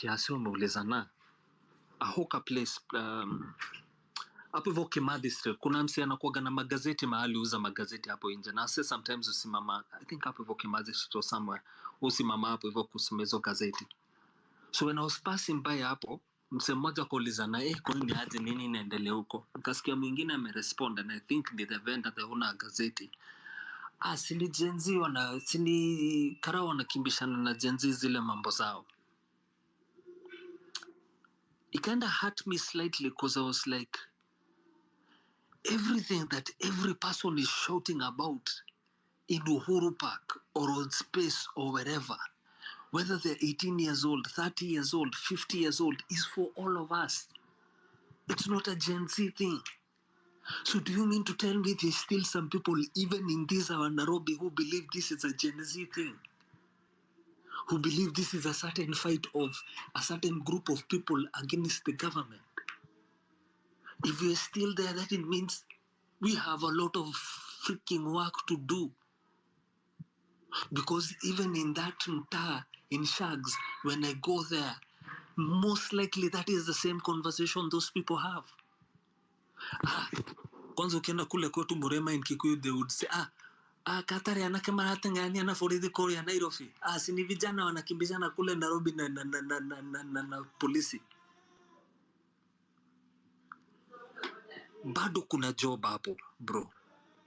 nilisikia sio umeulizana ahoka place hapo hivyo Kimathi Street kuna msi anakuaga na magazeti mahali uza magazeti hapo nje na say sometimes usimama I think hapo hivyo Kimathi Street or somewhere usimama hapo hivyo kusoma hizo gazeti. So when I was passing by hapo mse mmoja akaulizana kwa nini aje nini inaendelea huko, nikasikia mwingine amerespond and I think the vendor the owner gazeti sini jenzi wana sini karao wanakimbishana na jenzi zile mambo zao. It kind of hurt me slightly because I was like, everything that every person is shouting about in Uhuru Park or on space or wherever, whether they're 18 years old, 30 years old, 50 years old, is for all of us. It's not a Gen Z thing. So do you mean to tell me there's still some people, even in this our Nairobi, who believe this is a Gen Z thing? Who believe this is a certain fight of a certain group of people against the government? If you're still there, that it means we have a lot of freaking work to do. Because even in that mtaa, in Shags, when I go there, most likely that is the same conversation those people have. Kwanza ukienda kule kwetu Murema in Kikuyu, they would say, Katari anakema hatangani anaforithi kori ya Nairobi. Sini vijana wanakimbizana kule Nairobi na polisi. Bado kuna job hapo, bro.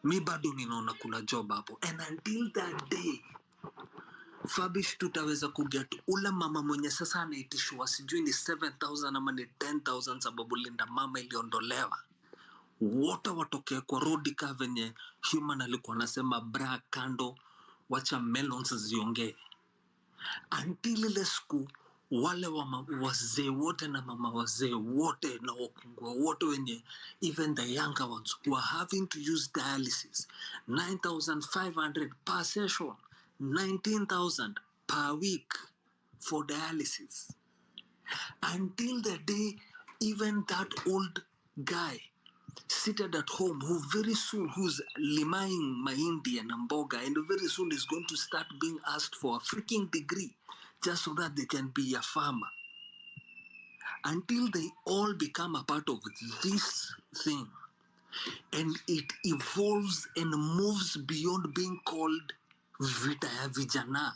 Mi bado ninaona kuna job hapo. And until that day, Fabish tutaweza kuget ula mama mwenye sasa anaitishwa sijui ni 7,000 ama ni 10,000 sababu linda mama iliondolewa. Wote watokea kwa road ka venye Human alikuwa anasema bra kando, wacha melons ziongee. Until ile siku wale wazee wote na mama wazee wote na wakungwa wote wenye even the younger ones who are having to use dialysis 9,500 per session, 19,000 per week for dialysis. Until the day even that old guy seated at home who very soon who's limaing mahindi and mboga and very soon is going to start being asked for a freaking degree just so that they can be a farmer. Until they all become a part of this thing and it evolves and moves beyond being called vita ya vijana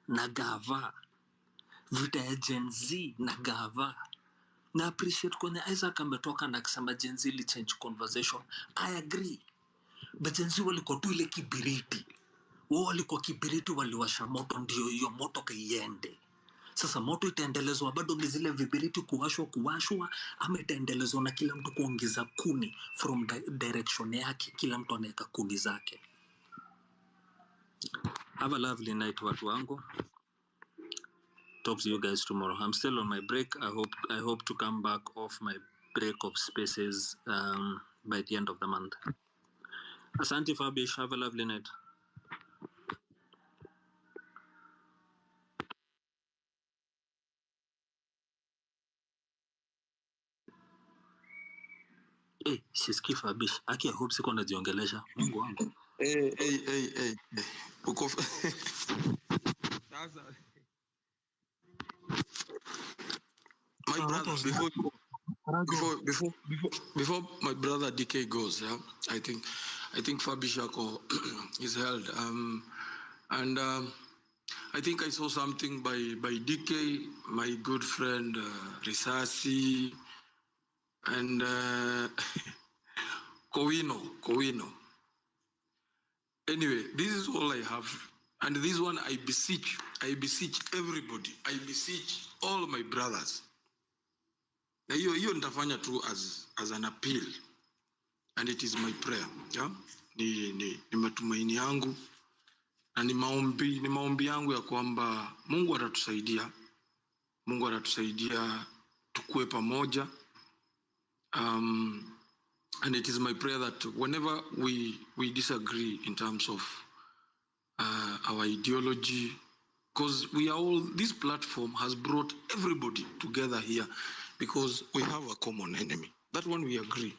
na gava, vita ya Gen Z na gava. Na appreciate kwenye Isaac ametoka na kusema Gen Z li change conversation. I agree. But Gen Z walikuwa tu ile kibiriti. Wao walikuwa kibiriti waliwasha moto ndio hiyo moto kaiende. Sasa moto itaendelezwa bado ni zile vibiriti kuwashwa ama itaendelezwa na kila mtu kuongeza kuni from direction yake, kila mtu anaweka kuni zake. Have a lovely night watu wangu. Talk to you guys tomorrow. I'm still on my break. I hope to come back off my break of spaces by the end of the month. Asante Fabish, have a lovely night. Siski Fabish. Aki I hope siko najiongelesha. Mungu wangu. Hey. Uko my brother, before my brother DK goes, yeah, I think Fabishako is held, and I think I saw something by DK, my good friend Risasi, and Kowino. Anyway, this is all I have, and this one I beseech everybody, I beseech all my brothers. Na hiyo nitafanya tu as an appeal, and it is my prayer, yeah? Ni matumaini yangu na ni maombi yangu ya kwamba Mungu atatusaidia tukue pamoja, and it is my prayer that whenever we disagree in terms of our ideology, because this platform has brought everybody together here because we have a common enemy. That one we agree.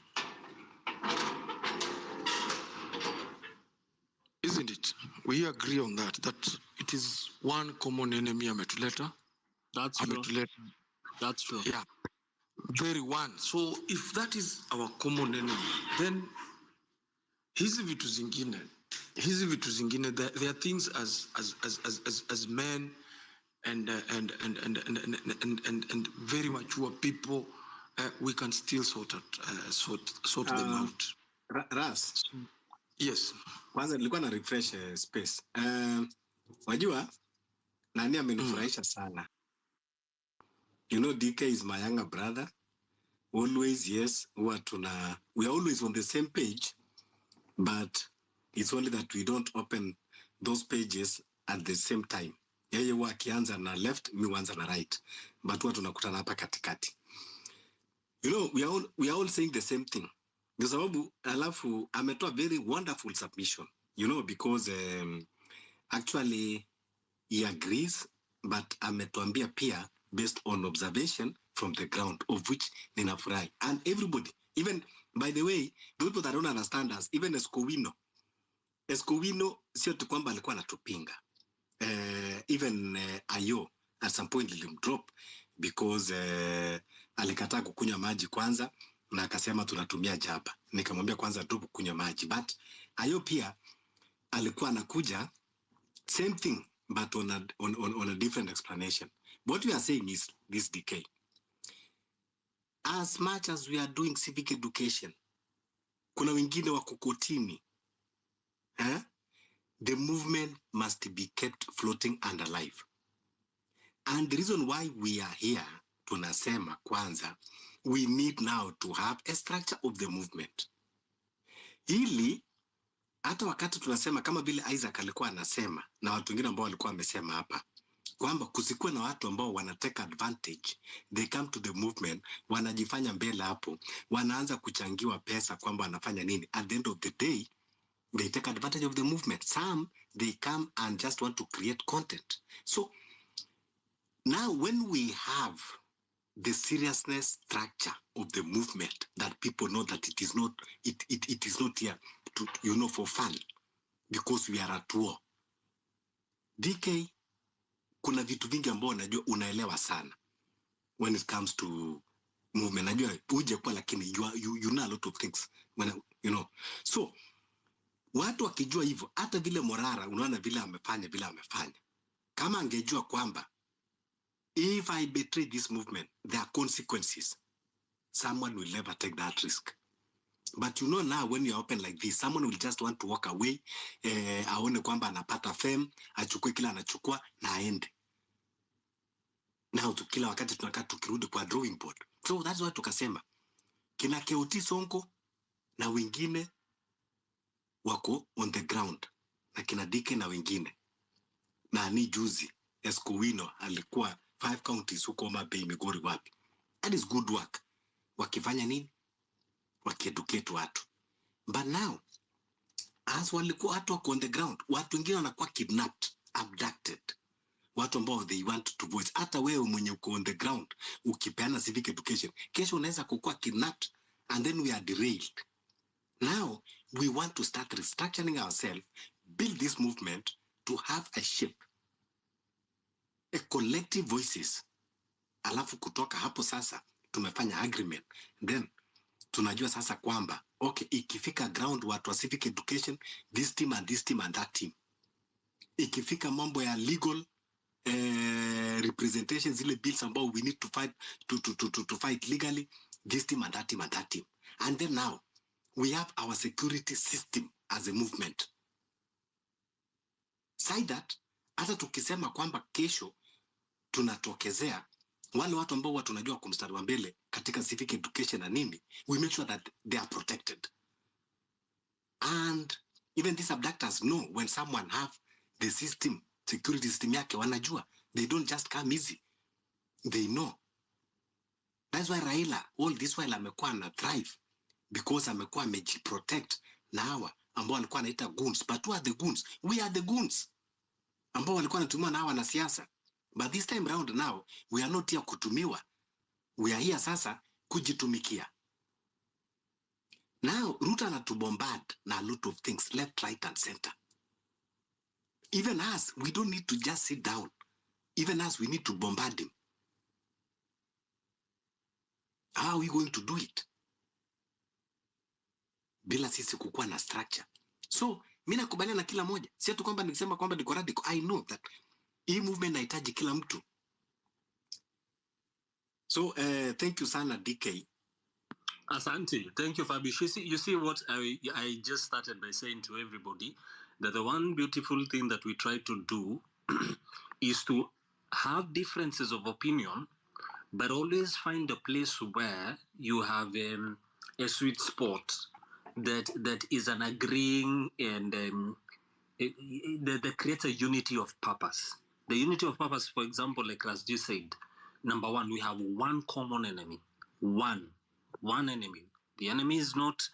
Isn't it? We agree on that it is one common enemy ametuleta. That's true. That's true. Yeah, very one. So if that is our common enemy, then hizi vitu zingine, there are things as men and very mature people, we can still sort them out. Ras. Yes. Kwanza nilikuwa na refresh space. Wajua nani amenifurahisha sana. You know, DK is my younger brother. Always, yes, we are always on the same page, but it's only that we don't open those pages at the same time. Yeye huwa akianza na left, mi huanza na right. But huwa tunakutana hapa katikati. You know, we are all saying the same thing. Kwa sababu alafu ametoa very wonderful submission. You know, because actually he agrees, but ametuambia pia based on observation from the ground, of which ninafurahi. And everybody, even, by the way, those people that don't understand us, even Escowino sio tu kwamba alikuwa anatupinga. Even Ayo at some point drop because alikataa kukunywa maji kwanza na akasema tunatumia jaba. Nikamwambia kwanza drop kunywa maji, but Ayo pia alikuwa anakuja same thing but on a different explanation. What we are saying is this decay. As much as we are doing civic education, kuna wengine wako kotini. The movement must be kept floating and alive. And the reason why we are here, tunasema kwanza, we need now to have a structure of the movement. Ili, hata wakati tunasema kama vile Isaac alikuwa anasema, na watu wengine ambao walikuwa wamesema hapa, kwamba kusikuwe na watu ambao wanatake advantage, they come to the movement, wanajifanya mbele hapo, wanaanza kuchangiwa pesa kwamba wanafanya nini. At the end of the day, they take advantage of the movement. Some, they come and just want to create content. So, now when we have the seriousness structure of the movement, that people know that it is not here to, you know, for fun, because we are at war. DK, kuna vitu vingi ambao najua unaelewa sana when it comes to movement. Najua uje kwa lakini you know a lot of things when, you know. So watu wakijua hivyo, hata vile Morara unaona vile amefanya. Kama angejua kwamba if I betray this movement, there are consequences, someone will never take that risk. But you know now when you are open like this, someone will just want to walk away, aone kwamba anapata fame, achukue kila anachukua na aende. Now kila wakati tunakaa tukirudi kwa drawing board. So that's why tukasema kina Keoti Sonko na wengine wako on the ground, na kina Dike na wengine. Na ni juzi Escowino alikuwa 5 counties huko Mabei, Migori, wapi. That is good work. Wakifanya nini? Wakieducate watu. But now, as walikuwa watu wako on the ground, watu wengine wanakuwa kidnapped, abducted. Watu ambao they want to voice. Hata wewe mwenye uko on the ground, ukipeana civic education, kesho unaweza kukua kidnapped, and then we are derailed. Now, we want to start restructuring ourselves, build this movement to have a shape, a collective voices. Alafu kutoka hapo sasa, tumefanya agreement. Then, tunajua sasa kwamba, okay, ikifika ground watu wa civic education, this team and this team and that team. Ikifika mambo ya legal representations, zile bills ambao we need to fight to fight legally, this team and that team and that team. And then now, we have our security system as a movement. Say that, hata tukisema kwamba kesho tunatokezea, wale watu ambao watu tunajua kumstari wa mbele katika civic education na nini, we make sure that they are protected. And even these abductors know when someone have the system, security system yake, wanajua. They don't just come easy. They know. That's why Raila, all this while amekuwa na thrive, because amekuwa amejiprotect na hawa ambao walikuwa anaita goons. But who are the goons? We are the goons ambao walikuwa wanatumiwa na hawa na siasa. But this time round now, we are not here kutumiwa. We are here sasa kujitumikia. Now, Ruto anatubombard na a lot of things, left, right, and center. Even us, we don't need to just sit down. Even us, we need to bombard him. How are we going to do it bila sisi kukuwa na structure? So mimi nakubaliana na kila moja, si atu kwamba nikisema kwamba niko radical. I know that hii movement inahitaji kila mtu. So thank you sana DK. Asante. Thank you, Fabi. You see what I just started by saying to everybody, that the one beautiful thing that we try to do is to have differences of opinion, but always find a place where you have a sweet spot that is an agreeing and that creates a unity of purpose. The unity of purpose, for example, like Rasji said, number one, we have one common enemy. One enemy. The enemy is not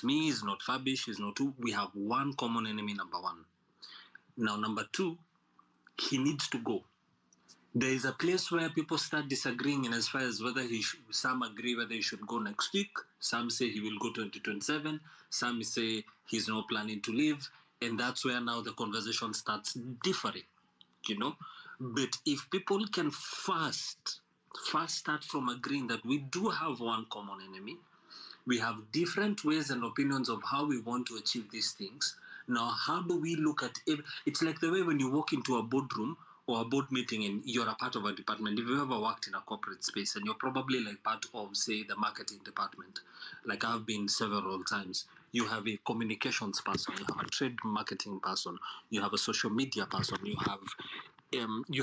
me, is not Fabish, is not who. We have one common enemy, number one. Now, number two, he needs to go. There is a place where people start disagreeing in as far as whether some agree whether he should go next week. Some say he will go 2027. Some say he's not planning to leave. And that's where now the conversation starts differing, you know. But if people can first start from agreeing that we do have one common enemy, we have different ways and opinions of how we want to achieve these things. Now, how do we look at it? It's like the way when you walk into a boardroom or a board meeting and you're a part of a department. If you've ever worked in a corporate space and you're probably like part of, say, the marketing department, like I've been several times, you have a communications person, you have a trade marketing person, you have a social media person, you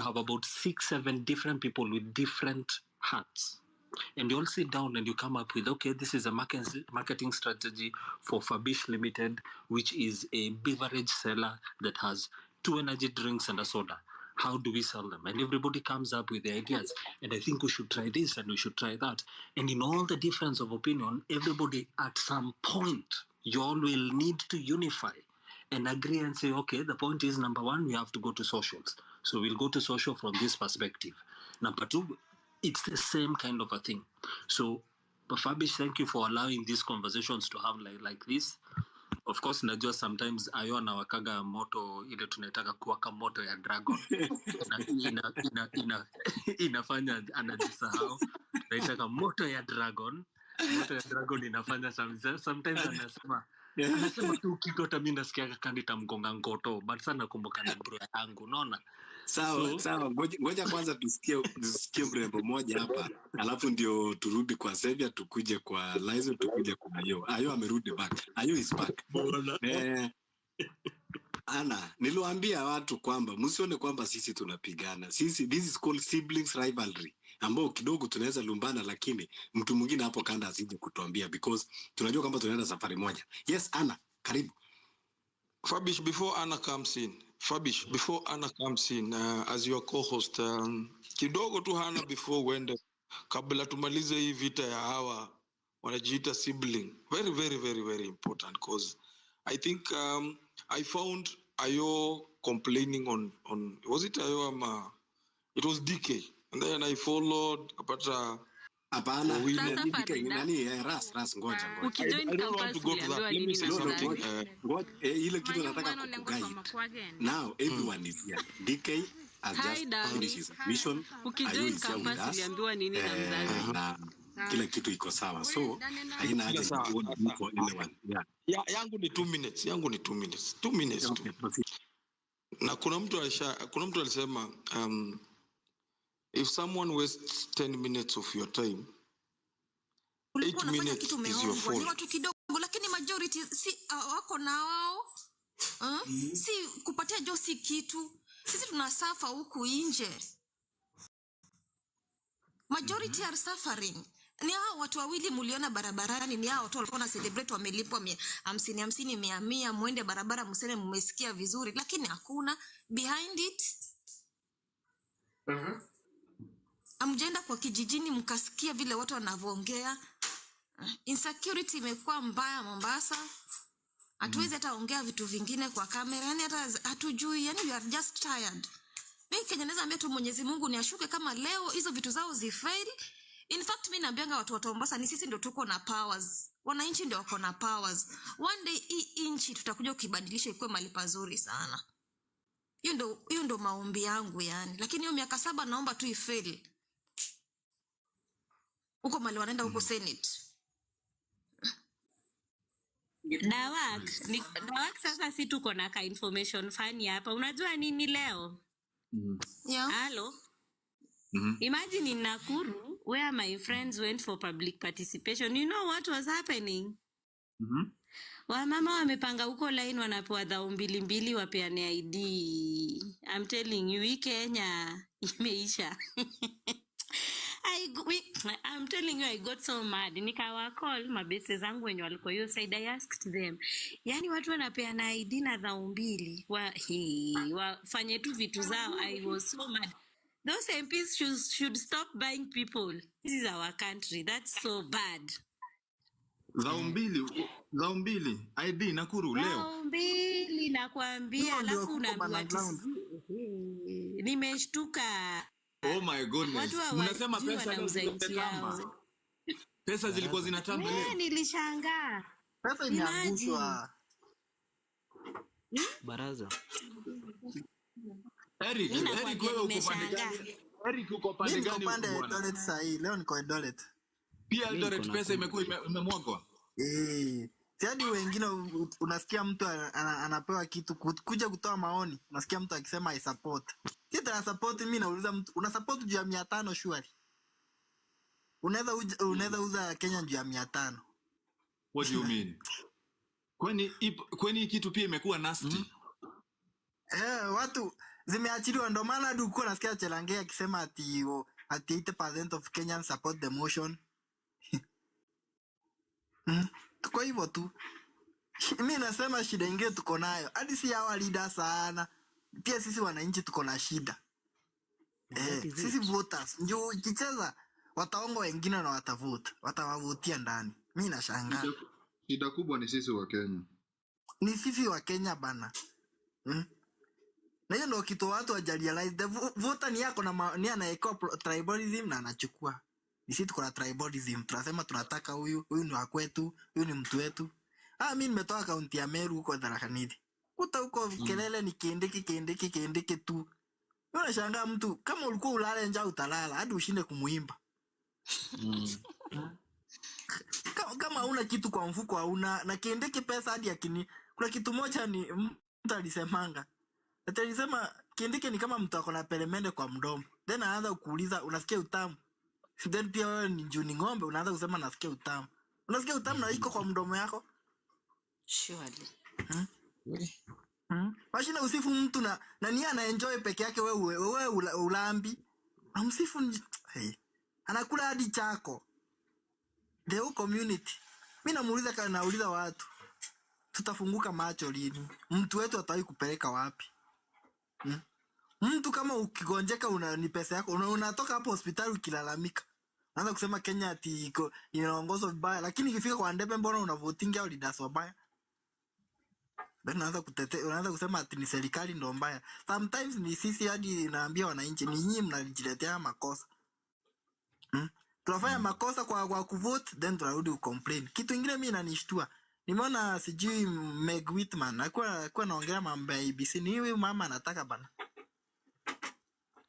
have about 6-7 different people with different hats. And you all sit down and you come up with, okay, this is a marketing strategy for Fabish Limited, which is a beverage seller that has 2 energy drinks and a soda. How do we sell them? And everybody comes up with the ideas. And I think we should try this and we should try that. And in all the difference of opinion, everybody at some point, you all will need to unify and agree and say, okay, the point is, number one, we have to go to socials. So we'll go to social from this perspective. Number two, it's the same kind of a thing. So, Fabish, thank you for allowing these conversations to have like this. Of course, najua sometimes ayo anawakaga moto ile tunaitaka kuwaka moto ya dragon. Inafanya anajisahau. Tunaitaka moto ya dragon. Moto ya dragon inafanya sometimes anasema tu kitu hata mimi nasikia kandita mgonga ngoto, but sana kumbuka na bro yangu, unaona? Sawa, ngoja kwanza tusikie mrembo moja hapa, alafu ndio turudi kwa Xavier, tukuje kwa Lizo, tukuje kwa Ayo. Ayo amerudi back. Ayo is back. Ana, niliwaambia watu kwamba msione kwamba sisi tunapigana. This is called siblings rivalry, ambao kidogo tunaweza lumbana, lakini mtu mwingine hapo kanda asije kutuambia, because tunajua kwamba tunaenda safari moja. Yes, Ana, karibu. Fabish, before Anna comes in, as your co-host, kidogo tu Hana before uende, kabla tumalize hii vita ya hawa wanajiita sibling, very, very, very, very important, because I think I found Ayo complaining on was it Ayo it was DK, and then I followed apata Hapana, Ras ngoja. I don't want to go to that. Let me say something. Ile kitu nataka kukuguide. Now everyone is here. DK has just finished his mission. Ukijoin campus uliambiwa nini na mzazi? Kila kitu iko sawa. So haina haja for anyone. Yeah. Yangu ni 2 minutes. 2 minutes tu. Na kuna mtu alisema if someone wastes 10 minutes of your time, 8 minutes is your fault. Ni watu kidogo, lakini majority si wako na wao. Si kupatia josi kitu. Sisi tunasafa huku nje. Majority are suffering. Ni hao watu wawili muliona barabarani, ni hao watu walikuwa na celebrate, wamelipwa 50 100 muende barabara mseme mmesikia vizuri, lakini hakuna behind it. Amjenda kwa kijijini mkasikia vile watu wanavyoongea. Insecurity imekuwa mbaya Mombasa. Hatuwezi hata ongea vitu vingine kwa kamera, yani hata hatujui, yani we are just tired. Mimi Kenyaneza ambia tu Mwenyezi Mungu ni ashuke kama leo hizo vitu zao zifail. In fact mimi naambianga watu wa Mombasa ni sisi ndio tuko na powers. Wananchi ndio wako na powers. One day hii nchi tutakuja ukibadilisha ikuwe mahali pazuri sana. Hiyo ndio maombi yangu yani. Lakini hiyo miaka 7 naomba tu ifail. huko mali wanaenda huko Senate. Dawak sasa si tuko na ka information funny hapa. Unajua nini leo? Yeah. Hello. Imagine in Nakuru where my friends went for public participation. You know what was happening? Wamama wamepanga huko line wanapewa 2,200 wapeane ID. I'm telling you, hii Kenya imeisha. I'm telling you, I got so mad. Nikawa call mabese zangu wenye walikuwa hiyo side. I asked them, yani watu wanapeana ID na 2,000 wafanye tu vitu zao. I was so mad. Those MPs should stop buying people. This is our country. That's so bad. 2,000 ID Nakuru leo. 2,000 nakwambia, alafu unaambiwa nimeshtuka. Oh my goodness. Mnasema pesa zilikuwa pesa zilikuwa zinatamba leo. Nilishangaa. Pesa imeangushwa. Baraza. Eric wewe uko pande gani? Eric uko pande gani? Niko pande Eldoret sasa hii. Leo niko Eldoret. Pia Eldoret pesa imekuwa imemwagwa. Hadi wengine unasikia mtu anapewa kitu kuja kutoa maoni. Unasikia mtu akisema I support. Sisi tuna support, mimi nauliza mtu una support juu ya 500 shwari. Unaweza uza Kenya juu ya 500. What do you mean? Kwani kitu pia imekuwa nasty. Watu zimeachiliwa, ndo maana hadi uko nasikia Chelange akisema ati 80% of Kenyans support the motion. Kwa hivyo tu mimi nasema shida ingine tuko nayo. Hadi si hawa leaders sana. Pia sisi wananchi tuko na shida. Sisi voters ndio kicheza wataongo wengine na watavote. Watawavutia ndani. Mimi nashangaa. Shida kubwa ni sisi wa Kenya. Ni sisi wa Kenya bana. Na hiyo ndio kitu watu wajarealize. The voter ni yako na ni anaeka tribalism na anachukua. Sisi tuko na tribalism. Tunasema tunataka huyu ni wa kwetu, huyu ni mtu wetu. Mimi nimetoka kaunti ya Meru huko Tharaka-Nithi. Kuta huko kelele ni kiendeke tu. Unashangaa mtu kama ulikuwa ulale njaa utalala hadi ushinde kumuimba. Kama una kitu kwa mfuko hauna na kiendeke pesa hadi akini. Kuna kitu moja ni mtu alisemanga. Alisema kiendeke ni kama mtu akona peremende kwa mdomo. Then anaanza kuuliza unasikia utamu. Then pia wewe ni juu ni ng'ombe unaanza kusema nasikia utamu. Unasikia utamu na iko kwa mdomo yako? Surely. Mashina usifu mtu na ni ana enjoy peke yake, wewe ulambi. Amsifu anakula hadi chako. The whole community. Mimi nauliza watu. Tutafunguka macho lini? Mtu wetu atawai kupeleka wapi? Mtu kama ukigonjeka ni pesa yako. Unatoka hapo hospitali ukilalamika. Unaanza kusema Kenya ati inaongozwa vibaya, lakini ikifika kwa ndebe mbona unavotinga au leaders wabaya? Unaanza kutetea, unaanza kusema ati ni serikali ndio mbaya. Sometimes ni sisi hadi naambia wananchi ni nyinyi mnajiletea makosa. Tunafanya makosa kwa kuvote then tunarudi ucomplain. Kitu kingine mimi inanishtua. Nimeona sijui Meg Whitman alikuwa anaongelea mambo ya ABC. Ni huyu mama anataka bana.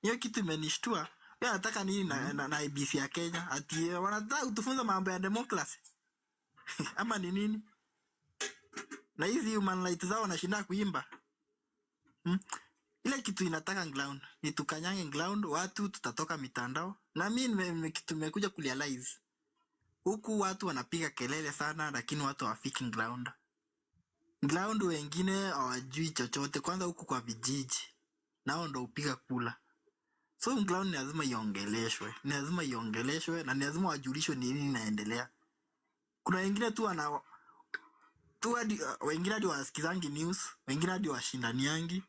Hiyo kitu imenishtua. Yeye anataka nini na ABC ya Kenya? Ati wanataka kutufunza mambo ya democracy. Ama ni nini? Na hizi human rights zao wanashinda kuimba. Ile kitu inataka ground. Nitukanyange ground, watu tutatoka mitandao. Na mimi kitu nimekuja kurealize. Huku watu wanapiga kelele sana lakini watu hawafiki ground. Ground wengine hawajui chochote, kwanza huku kwa vijiji. Nao ndo upiga kula. So ground ni lazima iongeleshwe. Ni lazima iongeleshwe na ni lazima wajulishwe ni nini inaendelea. Kuna wengine tu wengine hadi wasikizangi news, wengine hadi washindaniangi.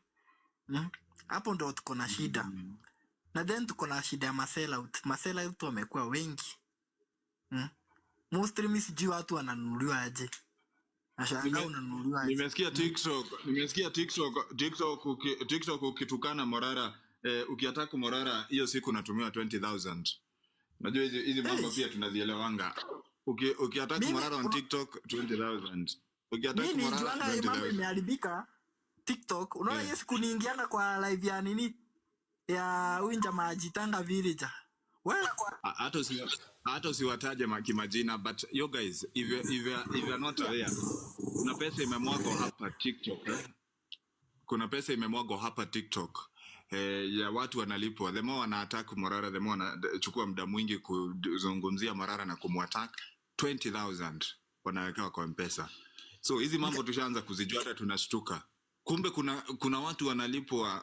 Hapo ndo tuko na shida. Na then tuko na shida ya masela out wamekuwa wengi. Mostly sijui watu wananunuliwa aje. Nashangaa unanunuliwa aje. Nimesikia TikTok ukitukana Morara, ukiataka Morara hiyo siku unatumiwa 20,000. Unajua hizi mambo pia tunazielewanga. Ukiataka Morara on TikTok 20,000. Ukiataka Morara 20,000. Mambo imeharibika TikTok. Unaona hiyo siku niingianga kwa live ya nini? Ya Winja Majitanga Villager. hata usiwataje kimajina, but you guys, if you are not aware, kuna pesa imemwagwa hapa TikTok. Kuna pesa imemwagwa hapa TikTok. Ya watu wanalipwa. The more wana-attack Morara, the more wanachukua muda mwingi kuzungumzia Morara na kumwattack. 20,000 wanawekewa kwa M-Pesa. So hizi mambo tushaanza kuzijua, hata tunashtuka. Kumbe kuna watu wanalipwa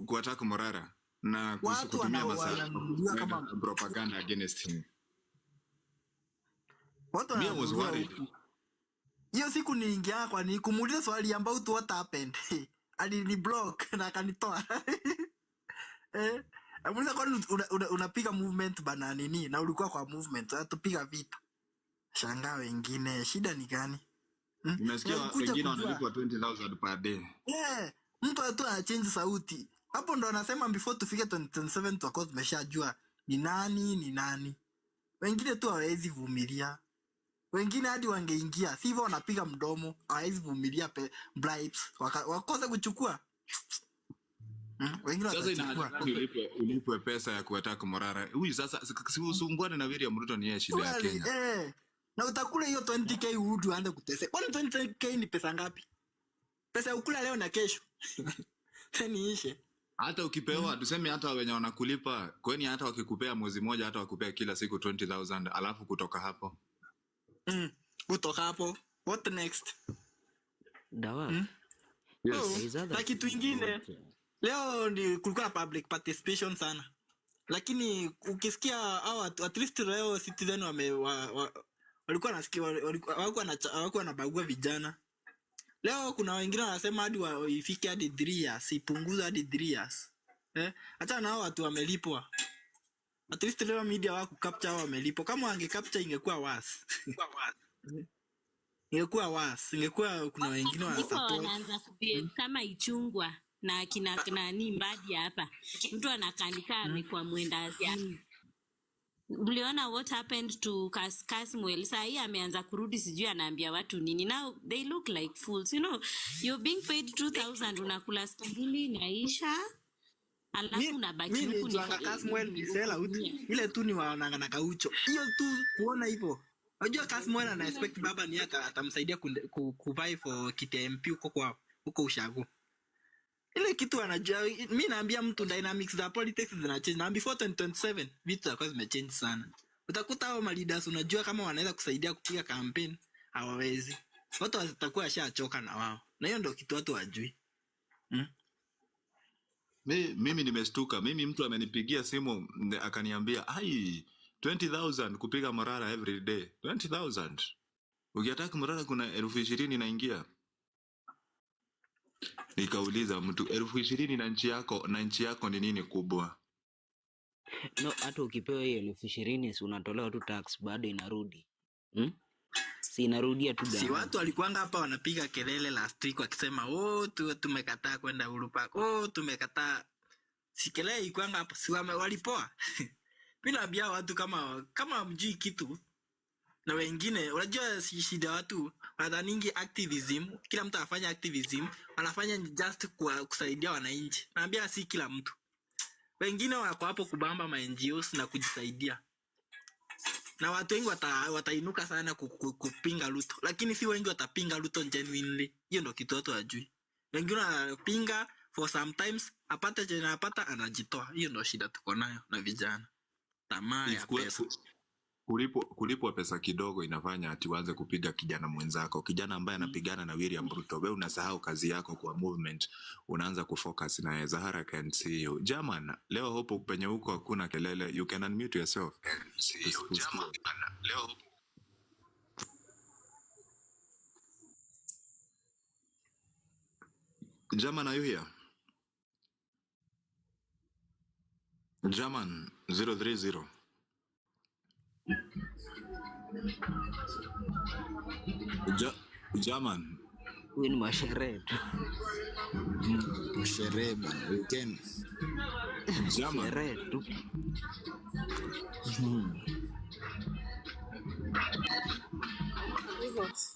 kuattack Morara na kutumia masaa kama propaganda against him. Watu was worried. Hiyo siku niingia kwa ni kumuuliza swali about what happened. Alini block na akanitoa. Amuuliza kwani unapiga movement bana nini na ulikuwa kwa movement tupiga vita. Shangaa wengine shida ni gani? Nimesikia wengine wanalipwa 20,000 per day. Mtu tu anachange sauti. Hapo ndo anasema before tufike 2027 tutakuwa tumeshajua ni nani. Wengine tu hawezi vumilia. Wengine hadi wangeingia. Si hivyo wanapiga mdomo, hawezi vumilia bribes. Wakosa kuchukua. Wengine sasa inachukua ulipwe pesa ya kuattack Morara. Huyu sasa si usumbuane na William Ruto, ni shida ya Kenya. Na utakula hiyo 20k udu aende kutese. Kwani 20k ni pesa ngapi? Pesa ukula leo na kesho. Niishe. Hata ukipewa tuseme hata wenye wanakulipa, kwani hata wakikupea mwezi mmoja, hata wakupea kila siku 20,000, alafu kutoka hapo. Kutoka hapo. What next? Dawa. Yes. Na kitu ingine. Leo ni kulikuwa na public participation sana. Lakini ukisikia at least leo Citizen walikuwa nasikia walikuwa wanabagua vijana. Leo kuna wengine wanasema hadi ifike hadi 3 years, ipunguze hadi 3 years. Hata nao watu wamelipwa. At least leo media wako capture wamelipwa. Kama wange capture ingekuwa worse. Ingekuwa kuna wengine wanaanza kubie kama ichungwa na kina nani mbadi hapa. Mtu anakanika amekuwa mwenda azimu. Mliona what happened to Kasmuel? Saa hii ameanza kurudi, sijui anaambia watu nini. Now they look like fools. You know, you're being paid 2,000 unakula skandili inaisha. Alafu unabaki huku ni Kasmuel ni sela uti. Ile tu ni wanaanga na kaucho. Hiyo tu kuona hivyo. Unajua Kasmuel ana expect baba ni atamsaidia kuvai for kiti MP huko ushago. Ile kitu anajua, mimi naambia mtu dynamics za politics zinachange. Na before 2027 vitu zitakuwa zimechange sana. Utakuta hao leaders unajua kama wanaweza kusaidia kupiga campaign, hawawezi. Watu watakuwa washachoka na wao. Na hiyo ndio kitu watu wajui. Mimi nimeshtuka. Mimi mtu amenipigia simu akaniambia, 20,000 kupiga Morara every day. 20,000. Ukiattack Morara kuna 20,000 inaingia. Nikauliza mtu 20,000 na nchi yako ni nini kubwa? No, hata ukipewa hiyo 20,000 si unatolewa tu tax bado inarudi. Si inarudia tu dawa. Si watu walikuanga hapa wanapiga kelele last week wakisema tumekataa kwenda Uhuru Park. Tumekataa. Si kelele ilikuanga hapa, si walipoa. Mimi naambia watu kama mjui kitu. Na wengine, unajua shida watu, wanadhaningi activism, kila mtu anafanya activism, wanafanya just kusaidia wananchi. Naambia si kila mtu. Wengine wako hapo kubamba ma NGOs na kujisaidia. Na watu wengi watainuka sana kupinga Ruto, lakini si wengi watapinga Ruto genuinely. Hiyo ndio kitu watu hawajui. Wengine wanapinga for sometimes apata jana apata anajitoa. Hiyo ndio shida tuko nayo na vijana. Tamaa ya pesa. Kulipwa pesa kidogo inafanya ati uanze kupiga kijana mwenzako, kijana ambaye anapigana na William Ruto. Wewe unasahau kazi yako kwa movement, unaanza kufocus na Zahara can see you. German, leo hopo penye huko hakuna kelele. You can unmute yourself. German, leo German, are you here? German 030. German. Huyu ni masherehe. Masherehe bana, weekend. German. Tu.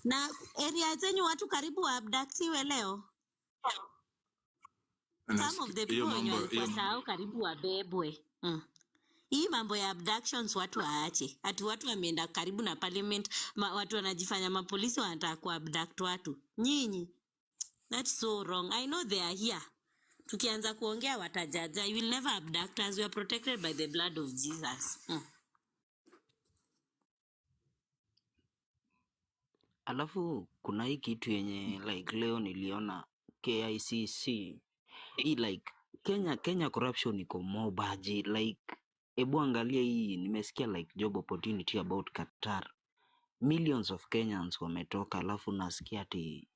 Na area zenyu watu karibu waabductiwe leo. Some of the people wenye walikuwa karibu wabebwe. hii mambo ya abductions watu waache. Ati watu wameenda karibu na parliament, watu wanajifanya mapolisi wanataka kuabduct watu. Nyinyi, that's so wrong. I know they are here. Tukianza kuongea watajaja. You will never abduct us. We are protected by the blood of Jesus. Alafu kuna hii kitu yenye like leo niliona KICC. Hii like Kenya corruption iko mobaji like ebu angalia hii, nimesikia like job opportunity about Qatar. Millions of Kenyans wametoka, alafu nasikia ati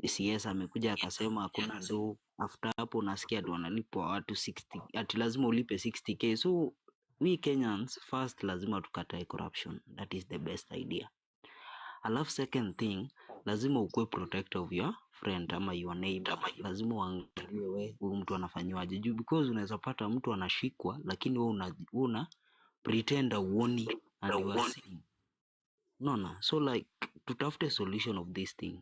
CS amekuja akasema hakuna do. After hapo nasikia ati wanalipwa watu 60, ati lazima ulipe 60k. So we Kenyans first lazima tukatae corruption. That is the best idea. Alafu second thing, lazima ukuwe protector of your friend ama your neighbor. Lazima uangalie we huyu mtu anafanywaje juu, because unaweza pata mtu anashikwa lakini wewe una pretend uoni and you are seeing. No. So like tutafute solution of these things.